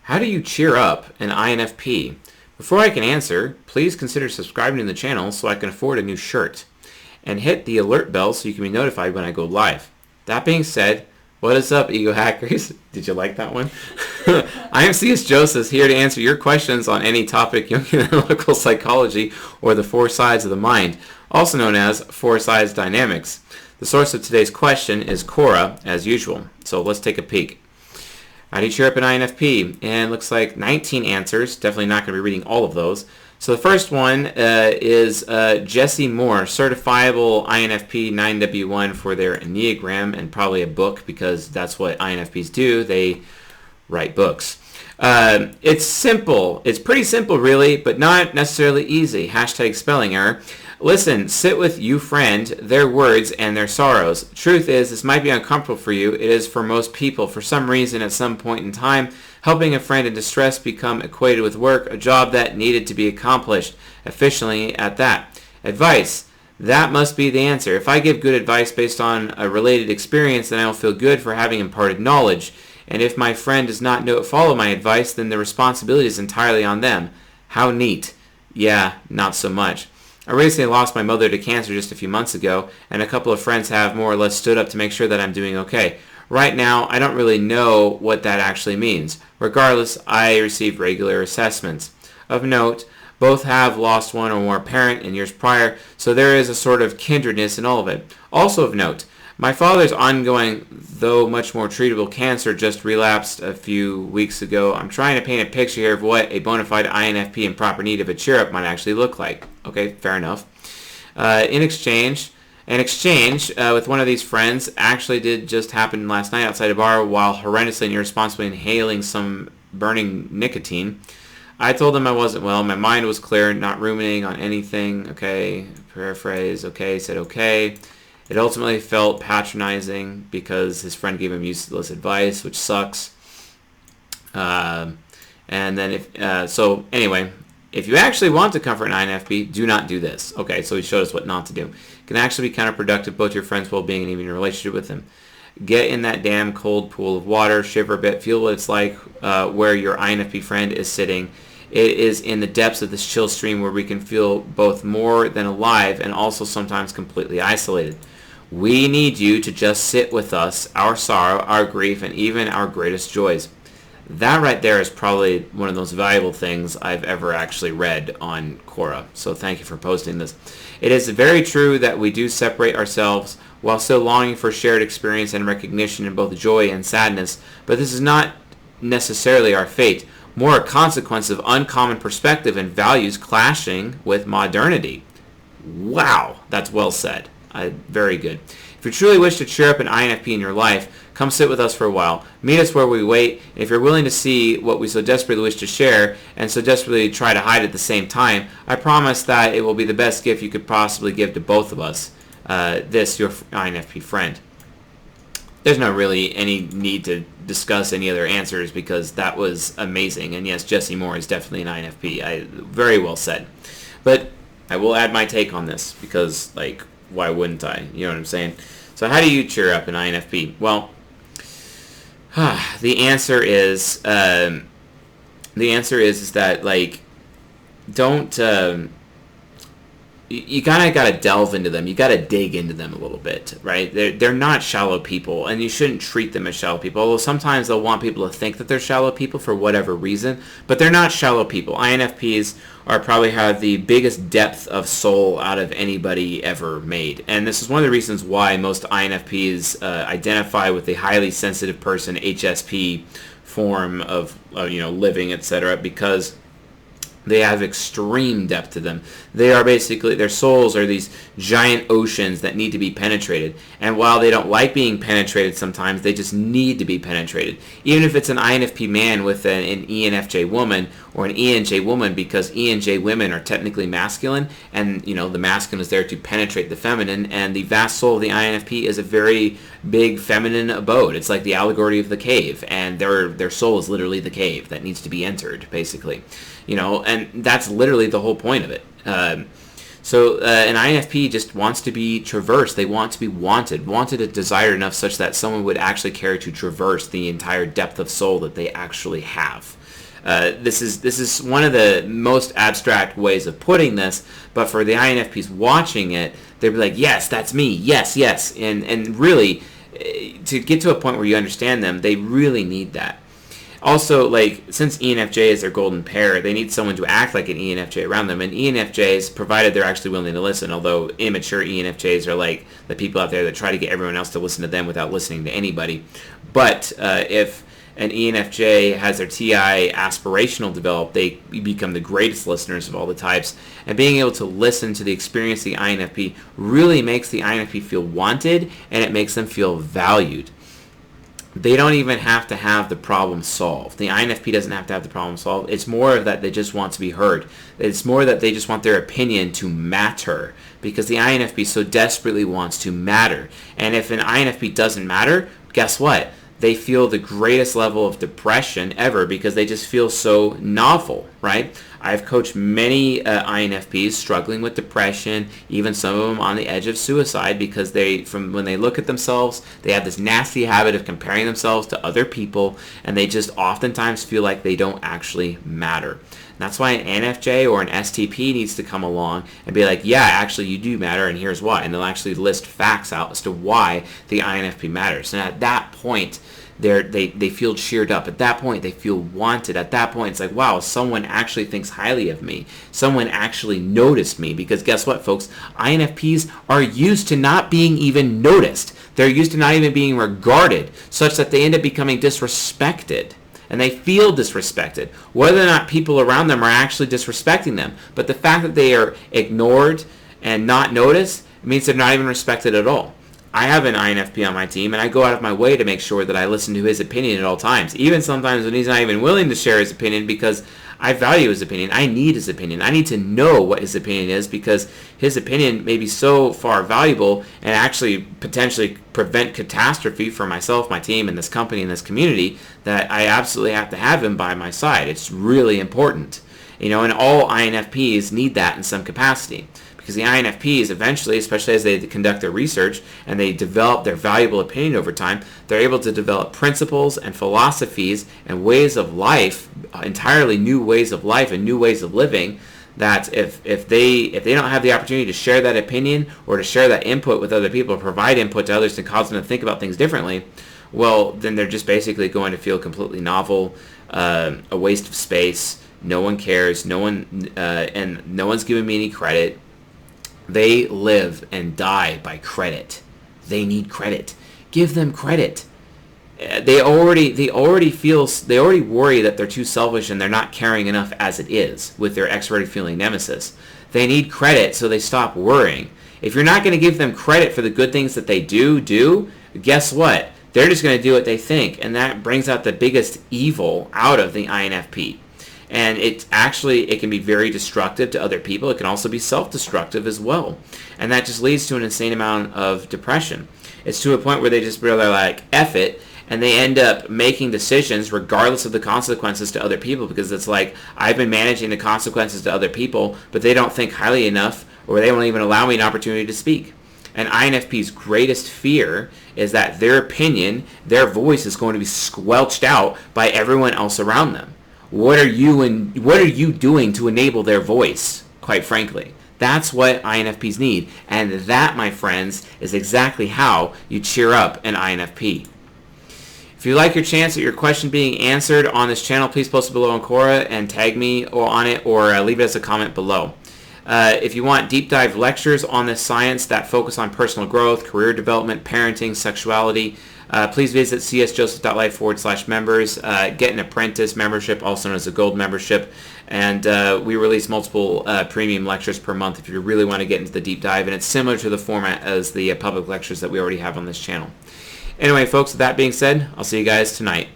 How do you cheer up an INFP? Before I can answer, please consider subscribing to the channel so I can afford a new shirt. And hit the alert bell so you can be notified when I go live. That being said, what is up, ego hackers? Did you like that one? I am C.S. Joseph, here to answer your questions on any topic Jungian analytical psychology or the four sides of the mind, also known as four sides dynamics. The source of today's question is Quora, as usual. So let's take a peek. How do you cheer up an INFP? And it looks like 19 answers. Definitely not going to be reading all of those. So the first one is Jesse Moore, certifiable INFP 9W1 for their Enneagram, and probably a book because that's what INFPs do. They write books. It's simple. It's pretty simple, really, but not necessarily easy. Hashtag spelling error. Listen, sit with you friend, their words and their sorrows. Truth is, this might be uncomfortable for you. It is for most people. For some reason, at some point in time, helping a friend in distress become equated with work, a job that needed to be accomplished efficiently at that. Advice. That must be the answer. If I give good advice based on a related experience, then I will feel good for having imparted knowledge. And if my friend does not follow my advice, then the responsibility is entirely on them. How neat. Yeah, not so much. I recently lost my mother to cancer just a few months ago, and a couple of friends have more or less stood up to make sure that I'm doing okay. Right now, I don't really know what that actually means. Regardless, I receive regular assessments. Of note, both have lost one or more parent in years prior, so there is a sort of kindredness in all of it. Also of note, my father's ongoing, though much more treatable cancer just relapsed a few weeks ago. I'm trying to paint a picture here of what a bona fide INFP in proper need of a cheer-up might actually look like. Okay, fair enough. An exchange with one of these friends actually did just happen last night outside a bar while horrendously and irresponsibly inhaling some burning nicotine. I told him I wasn't well. My mind was clear, not ruminating on anything. Okay, paraphrase. Okay, said okay. It ultimately felt patronizing because his friend gave him useless advice, which sucks. And then if you actually want to comfort an INFP, do not do this. Okay, so he showed us what not to do. It can actually be counterproductive both to your friend's well-being and even your relationship with him. Get in that damn cold pool of water, shiver a bit, feel what it's like where your INFP friend is sitting. It is in the depths of this chill stream where we can feel both more than alive and also sometimes completely isolated. We need you to just sit with us, our sorrow, our grief, and even our greatest joys. That right there is probably one of those valuable things I've ever actually read on Quora. So thank you for posting this. It is very true that we do separate ourselves while still longing for shared experience and recognition in both joy and sadness, but this is not necessarily our fate, more a consequence of uncommon perspective and values clashing with modernity. Wow, that's well said. Very good. If you truly wish to cheer up an INFP in your life, come sit with us for a while. Meet us where we wait. And if you're willing to see what we so desperately wish to share and so desperately try to hide at the same time, I promise that it will be the best gift you could possibly give to both of us. This, your INFP friend. There's not really any need to discuss any other answers because that was amazing. And yes, Jesse Moore is definitely an INFP. Very well said. But I will add my take on this because, why wouldn't I? You know what I'm saying? So how do you cheer up an INFP? Well, the answer is that don't. You kind of got to delve into them. You got to dig into them a little bit, right? They're not shallow people, and you shouldn't treat them as shallow people. Although sometimes they'll want people to think that they're shallow people for whatever reason, but they're not shallow people. INFPs probably have the biggest depth of soul out of anybody ever made, and this is one of the reasons why most INFPs identify with the highly sensitive person HSP form of living, etc. Because they have extreme depth to them. They are basically, their souls are these giant oceans that need to be penetrated. And while they don't like being penetrated sometimes, they just need to be penetrated. Even if it's an INFP man with an ENFJ woman or an ENJ woman, because ENJ women are technically masculine, and the masculine is there to penetrate the feminine, and the vast soul of the INFP is a very big feminine abode. It's like the allegory of the cave, and their soul is literally the cave that needs to be entered, basically. And that's literally the whole point of it. So an INFP just wants to be traversed. They want to be wanted and desired enough such that someone would actually care to traverse the entire depth of soul that they actually have. This is one of the most abstract ways of putting this, but for the INFPs watching it, they'll be like, yes, that's me, yes, yes. And really, to get to a point where you understand them, they really need that. Also, like, since ENFJ is their golden pair, they need someone to act like an ENFJ around them. And ENFJs, provided they're actually willing to listen, although immature ENFJs are like the people out there that try to get everyone else to listen to them without listening to anybody. But if an ENFJ has their TI aspirational developed, they become the greatest listeners of all the types. And being able to listen to the experience of the INFP really makes the INFP feel wanted, and it makes them feel valued. They don't even have to have the problem solved. The INFP doesn't have to have the problem solved. It's more that they just want to be heard. It's more that they just want their opinion to matter, because the INFP so desperately wants to matter. And if an INFP doesn't matter, guess what? They feel the greatest level of depression ever, because they just feel so novel, right? I've coached many INFPs struggling with depression, even some of them on the edge of suicide, because when they look at themselves, they have this nasty habit of comparing themselves to other people, and they just oftentimes feel like they don't actually matter. And that's why an NFJ or an STP needs to come along and be like, yeah, actually you do matter, and here's why. And they'll actually list facts out as to why the INFP matters. And at that point, they feel cheered up. At that point, they feel wanted. At that point, it's like, wow, someone actually thinks highly of me. Someone actually noticed me. Because guess what, folks? INFPs are used to not being even noticed. They're used to not even being regarded, such that they end up becoming disrespected. And they feel disrespected, whether or not people around them are actually disrespecting them. But the fact that they are ignored and not noticed means they're not even respected at all. I have an INFP on my team, and I go out of my way to make sure that I listen to his opinion at all times, even sometimes when he's not even willing to share his opinion, because I value his opinion. I need his opinion. I need to know what his opinion is, because his opinion may be so far valuable and actually potentially prevent catastrophe for myself, my team, and this company and this community, that I absolutely have to have him by my side. It's really important. And all INFPs need that in some capacity. Because the INFPs eventually, especially as they conduct their research and they develop their valuable opinion over time, they're able to develop principles and philosophies and ways of life, entirely new ways of life and new ways of living, that if they don't have the opportunity to share that opinion or to share that input with other people, or provide input to others to cause them to think about things differently, well, then they're just basically going to feel completely novel, a waste of space. No one cares. And no one's giving me any credit. They live and die by credit. They need credit. Give them credit. They already worry that they're too selfish and they're not caring enough as it is with their extroverted feeling nemesis. They need credit, so they stop worrying. If you're not going to give them credit for the good things that they do, guess what? They're just going to do what they think, and that brings out the biggest evil out of the INFP. And it can be very destructive to other people. It can also be self-destructive as well. And that just leads to an insane amount of depression. It's to a point where they just really like, F it, and they end up making decisions regardless of the consequences to other people, because it's like, I've been managing the consequences to other people, but they don't think highly enough, or they won't even allow me an opportunity to speak. And INFP's greatest fear is that their opinion, their voice is going to be squelched out by everyone else around them. What are you doing to enable their voice, quite frankly? That's what INFPs need. And that, my friends, is exactly how you cheer up an INFP. If you like your chance at your question being answered on this channel, please post it below on Quora and tag me on it, or leave it as a comment below. If you want deep dive lectures on this science that focus on personal growth, career development, parenting, sexuality, please visit csjoseph.life/members. Get an apprentice membership, also known as a gold membership. And we release multiple premium lectures per month if you really want to get into the deep dive. And it's similar to the format as the public lectures that we already have on this channel. Anyway, folks, with that being said, I'll see you guys tonight.